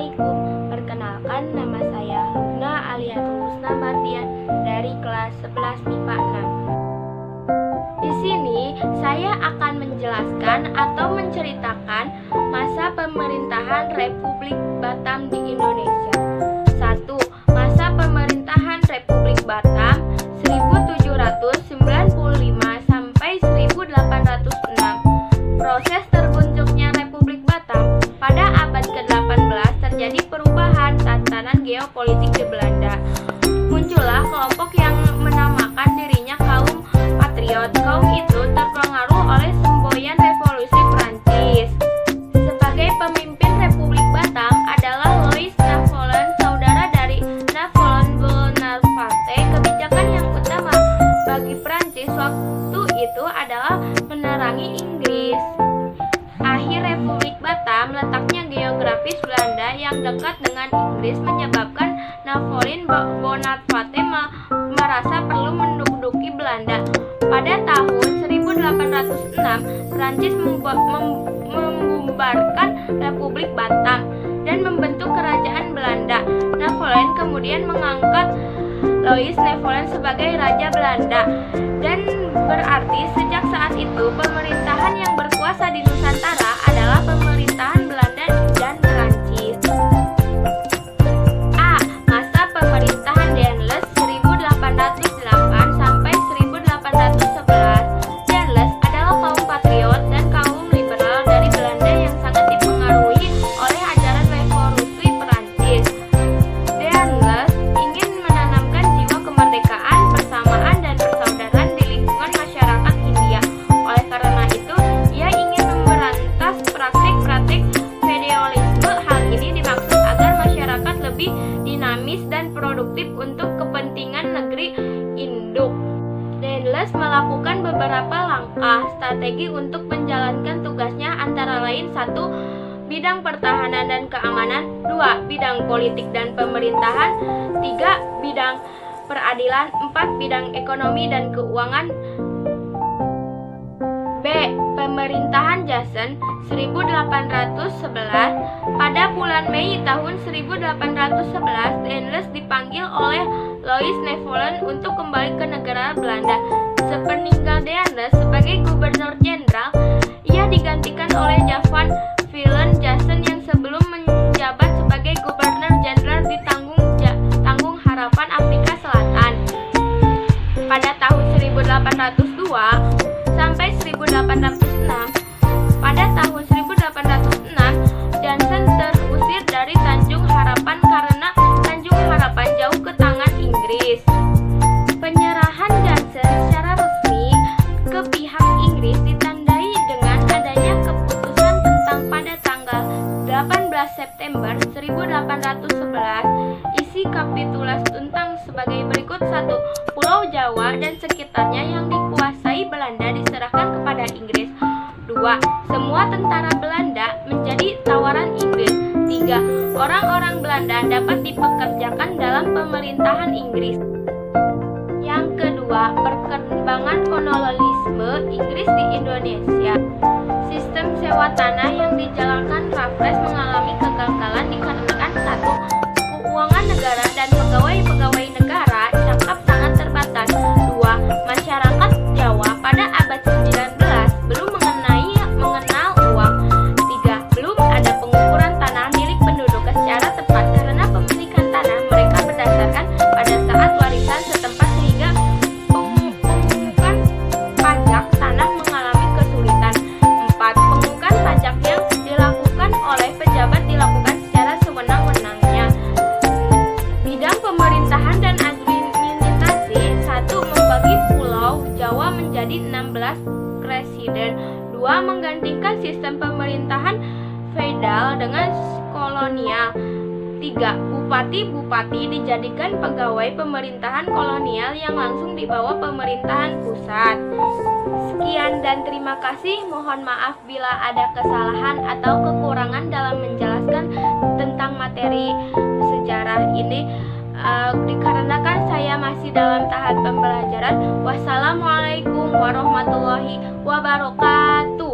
Assalamualaikum. Perkenalkan, nama saya Luna Aliatul Husna Mardian dari kelas 11 MIPA 6. Di sini saya akan menjelaskan atau menceritakan masa pemerintahan Republik Batam di Indonesia. 1. Masa pemerintahan Republik Batam 1795 sampai 1806. Proses terbentuknya Republik Batam. Pada abad ke-18 terjadi perubahan tatanan geopolitik di Belanda. Muncullah kelompok yang menamakan dirinya kaum patriot. Kaum itu terpengaruh oleh semboyan revolusi Prancis. Sebagai pemimpin Republik Batam adalah Louis Napoleon, saudara dari Napoleon Bonaparte. Kebijakan yang utama bagi Prancis waktu itu adalah menerangi Inggris. Akhir Republik Batam, letaknya geografis Belanda yang dekat dengan Inggris menyebabkan Napoleon Bonaparte merasa perlu menduduki Belanda. Pada tahun 1806, Prancis membubarkan Republik Batam dan membentuk kerajaan Belanda. Napoleon kemudian mengangkat Louis Napoleon sebagai Raja Belanda, dan berarti sejak saat itu pemerintahan yang berkuasa di Nusantara adalah pemerintahan Belanda dan Perancis. A. Masa pemerintahan Daendels 1808 sampai 1811. Daendels adalah kaum patriot dan kaum liberal dari Belanda yang sangat dipengaruhi oleh ajaran revolusi Perancis. Daendels ingin menanamkan jiwa kemerdekaan, persamaan, dan persaudaraan di lingkungan masyarakat Hindia. Oleh karena itu, ia ingin memberantas praktik-praktik feodalisme. Hal ini dimaksud agar masyarakat lebih dinamis dan produktif untuk kepentingan negeri induk. Daendels melakukan beberapa langkah strategi untuk menjalankan tugasnya, antara lain 1. Bidang pertahanan dan keamanan, 2. Bidang politik dan pemerintahan, 3. Bidang peradilan, 4. Bidang ekonomi dan keuangan. B. Pemerintahan Jason 1811. Pada bulan Mei tahun 1811, Daendels dipanggil oleh Louis Napoleon untuk kembali ke negara Belanda. Sepeninggal Daendels sebagai gubernur jenderal, ia digantikan oleh Javan Willem Jason yang sebelum menjabat sebagai gubernur jenderal di Tanggung Harapan Afrika Selatan. Pada tahun 1802 sampai 1806, pada tahun 1806, Johnson terusir dari Tanjung Harapan karena Tanjung Harapan jauh ke tangan Inggris. Penyerahan Johnson secara resmi ke pihak Inggris ditandai dengan adanya keputusan tentang pada tanggal 18 September 1811. Isi kapitulasi tentang sebagai berikut: 1. Pulau Jawa dan sekitarnya yang dikuasai Belanda diserahkan kepada Inggris. 2. Semua tentara Belanda menjadi tawaran Inggris. 3. Orang-orang Belanda dapat dipekerjakan dalam pemerintahan Inggris. Yang kedua, perkembangan kolonialisme Inggris di Indonesia. Sistem sewa tanah yang dijalankan Raffles mengalami kegagalan dikarenakan 1. Keuangan negara dan pegawai-pegawai negara cakap sangat terbatas. 2. Masyarakat Jawa pada abad 19 belum mengenal uang. 3. Belum ada pengukuran tanah milik penduduk secara tepat karena pemilikan tanah mereka berdasarkan pada saat warisan setempat, sehingga pemungutan pajak tanah mengalami kesulitan. 4. Pemungutan pajak yang dilakukan oleh pejabat dilakukan secara sewenang-wenangnya. Bidang pemerintahan dan administrasi. 1. Membagi Pulau Jawa menjadi 16 presiden. 2. Menggantikan sistem pemerintahan feodal dengan kolonial. 3. Bupati-bupati dijadikan pegawai pemerintahan kolonial yang langsung di bawah pemerintahan pusat. Sekian dan terima kasih. Mohon maaf bila ada kesalahan atau kekurangan dalam menjelaskan tentang materi sejarah ini, dikarenakan saya masih dalam tahap pembelajaran. Wassalamualaikum warahmatullahi wabarakatuh.